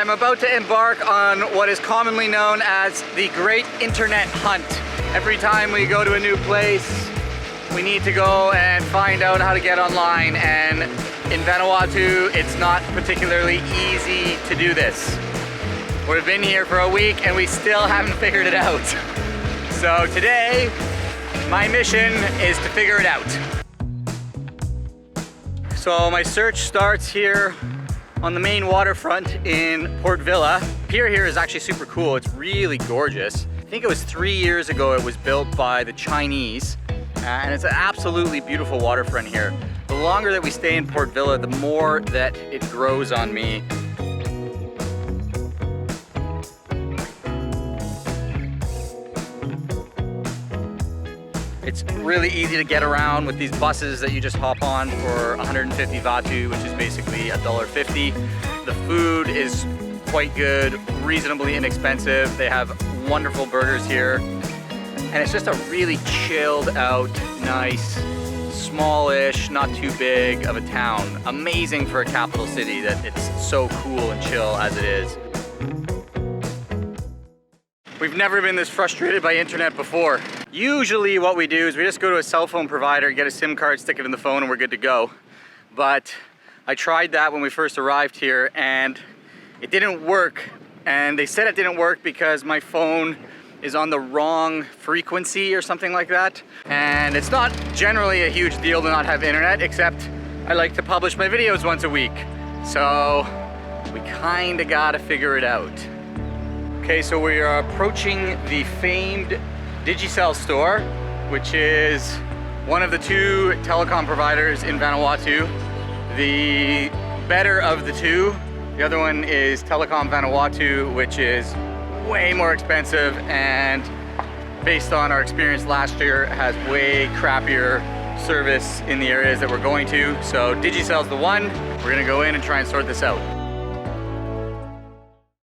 I'm about to embark on what is commonly known as the Great Internet Hunt. Every time we go to a new place, we need to go and find out how to get online, and in Vanuatu, it's not particularly easy to do this. We've been here for a week and we still haven't figured it out. So today, my mission is to figure it out. So my search starts here on the main waterfront in Port Vila. Pier here is actually super cool. It's really gorgeous. I think it was 3 years ago it was built by the Chinese, and it's an absolutely beautiful waterfront here. The longer that we stay in Port Vila, the more that it grows on me. It's really easy to get around with these buses that you just hop on for 150 Vanuatu, which is basically $1.50. The food is quite good, reasonably inexpensive. They have wonderful burgers here. And it's just a really chilled out, nice, smallish, not too big of a town. Amazing for a capital city that it's so cool and chill as it is. We've never been this frustrated by internet before. Usually what we do is we just go to a cell phone provider, get a SIM card, stick it in the phone, and we're good to go. But I tried that when we first arrived here and it didn't work. And they said it didn't work because my phone is on the wrong frequency or something like that. And it's not generally a huge deal to not have internet, except I like to publish my videos once a week. So we kinda gotta figure it out. Okay, so we are approaching the famed Digicel store, which is one of the 2 telecom providers in Vanuatu. The better of the 2. The other one is Telecom Vanuatu, which is way more expensive, and based on our experience last year, has way crappier service in the areas that we're going to. So Digicel's the one. We're gonna go in and try and sort this out.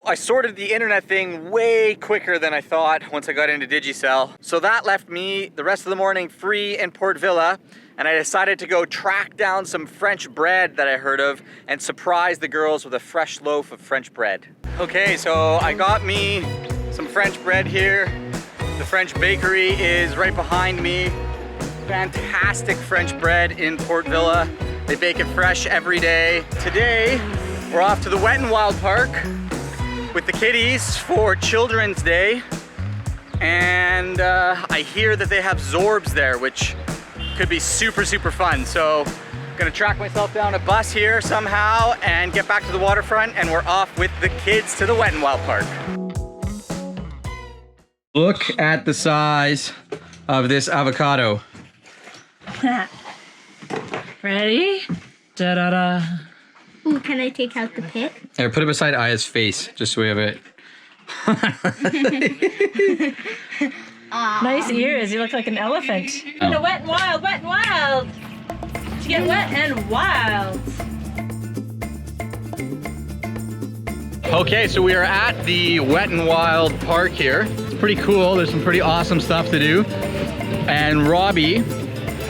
I sorted the internet thing way quicker than I thought once I got into Digicel. So that left me the rest of the morning free in Port Vila, and I decided to go track down some French bread that I heard of and surprise the girls with a fresh loaf of French bread. Okay, so I got me some French bread here. The French bakery is right behind me. Fantastic French bread in Port Vila. They bake it fresh every day. Today, we're off to the Wet n Wild Park with the kiddies for Children's Day, and I hear that they have Zorbs there, which could be super fun. So I'm gonna track myself down a bus here somehow and get back to the waterfront, and we're off with the kids to the Wet n Wild Park. Look at the size of this avocado. Ready? Da-da-da. Ooh, can I take out the pit? Here, put it beside Aya's face, just so we have it. Nice ears, you look like an elephant. Oh. The wet and wild, wet and wild. To get wet and wild. Okay, so we are at the Wet n Wild Park here. It's pretty cool, there's some pretty awesome stuff to do. And Robbie,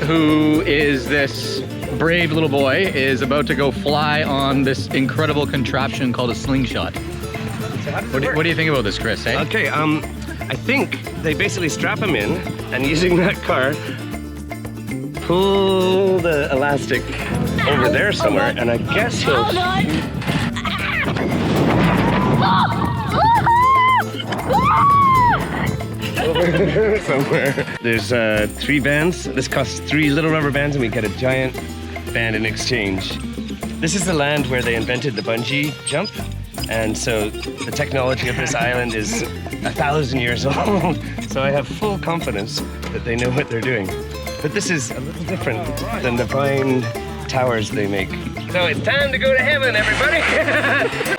who is this brave little boy, is about to go fly on this incredible contraption called a slingshot. What do you think about this, Chris? Eh? Okay, I think they basically strap him in, and using that car, pull the elastic over there somewhere, and I guess he'll... Hold on. over there somewhere. There's 3 bands. This costs 3 little rubber bands, and we get a giant band in exchange. This is the land where they invented the bungee jump, and so the technology of this island is 1,000 years old. So I have full confidence that they know what they're doing. But this is a little different than the vine towers they make. So it's time to go to heaven, everybody!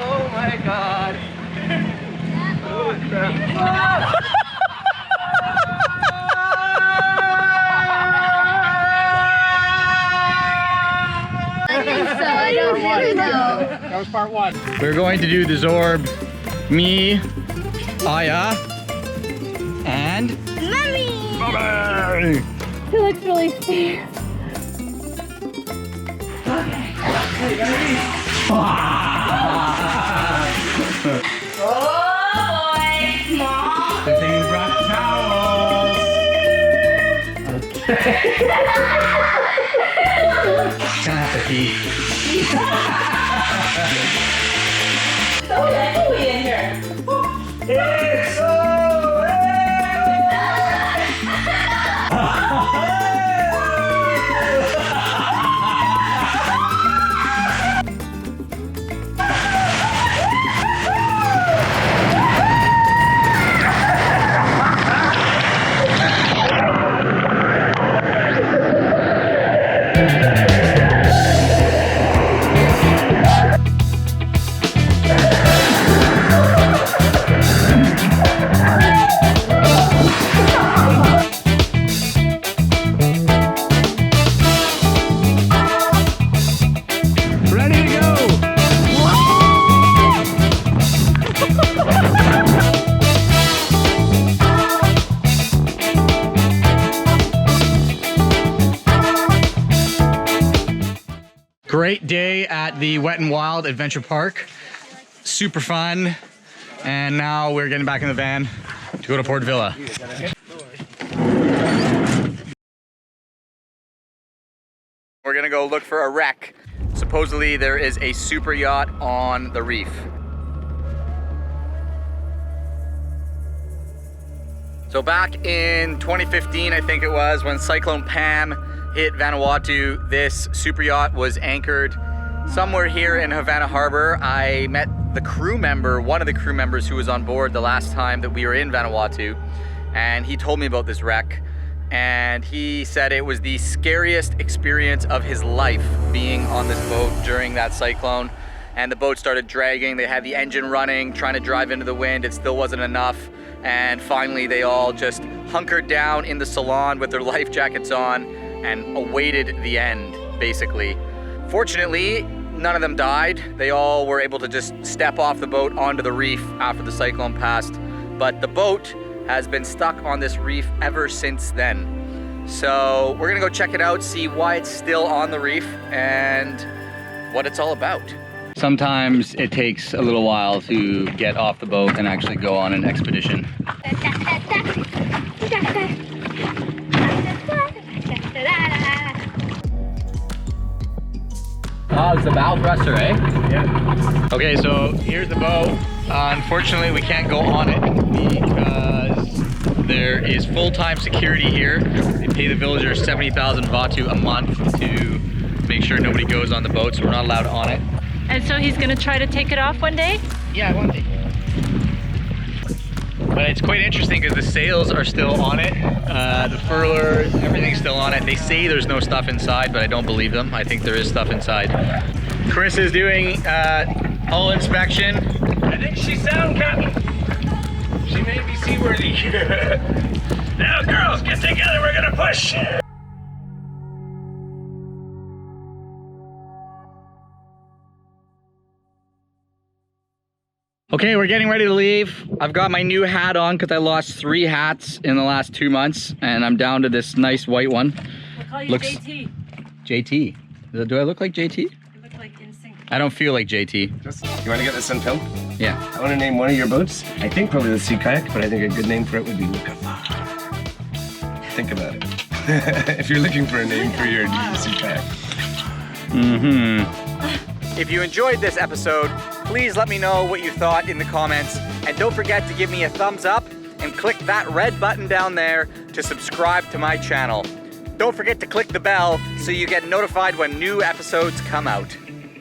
Oh my God! Oh crap! I don't really know. That was part 1. We're going to do the Zorb. Me, Aya, and Mommy! Bye-bye! He looks really scared. Good thing you brought towels. Okay. Gonna have to pee. So echoey in here. It's so great day at the Wet n Wild Adventure Park. Super fun. And now we're getting back in the van to go to Port Vila. We're gonna go look for a wreck. Supposedly there is a super yacht on the reef. So back in 2015, I think it was, when Cyclone Pam hit Vanuatu, this super yacht was anchored somewhere here in Havana Harbor. I met the crew member, one of the crew members who was on board the last time that we were in Vanuatu, and he told me about this wreck, and he said it was the scariest experience of his life being on this boat during that cyclone. And the boat started dragging, they had the engine running, trying to drive into the wind, it still wasn't enough. And finally they all just hunkered down in the salon with their life jackets on and awaited the end, basically. Fortunately, none of them died. They all were able to just step off the boat onto the reef after the cyclone passed. But the boat has been stuck on this reef ever since then. So we're gonna go check it out, see why it's still on the reef and what it's all about. Sometimes it takes a little while to get off the boat and actually go on an expedition. Oh, it's the bow thruster, eh? Yeah. Okay, so here's the boat. Unfortunately, we can't go on it because there is full-time security here. They pay the villagers 70,000 Vanuatu a month to make sure nobody goes on the boat, so we're not allowed on it. And so he's gonna try to take it off one day? Yeah, one day. But it's quite interesting because the sails are still on it, the furlers, everything's still on it. They say there's no stuff inside, but I don't believe them. I think there is stuff inside. Chris is doing hull inspection. I think she's sound, Captain. She may be seaworthy. Now, girls, get together. We're gonna push. Okay, we're getting ready to leave. I've got my new hat on because I lost 3 hats in the last 2 months, and I'm down to this nice white one. We'll call you Looks... JT. JT? Do I look like JT? You look like NSYNC. I don't feel like JT. You want to get this on film? Yeah. I want to name one of your boats. I think probably the Sea Kayak, but I think a good name for it would be Look Up. Think about it. If you're looking for a name for your Sea Kayak. If you enjoyed this episode, please let me know what you thought in the comments, and don't forget to give me a thumbs up and click that red button down there to subscribe to my channel. Don't forget to click the bell so you get notified when new episodes come out.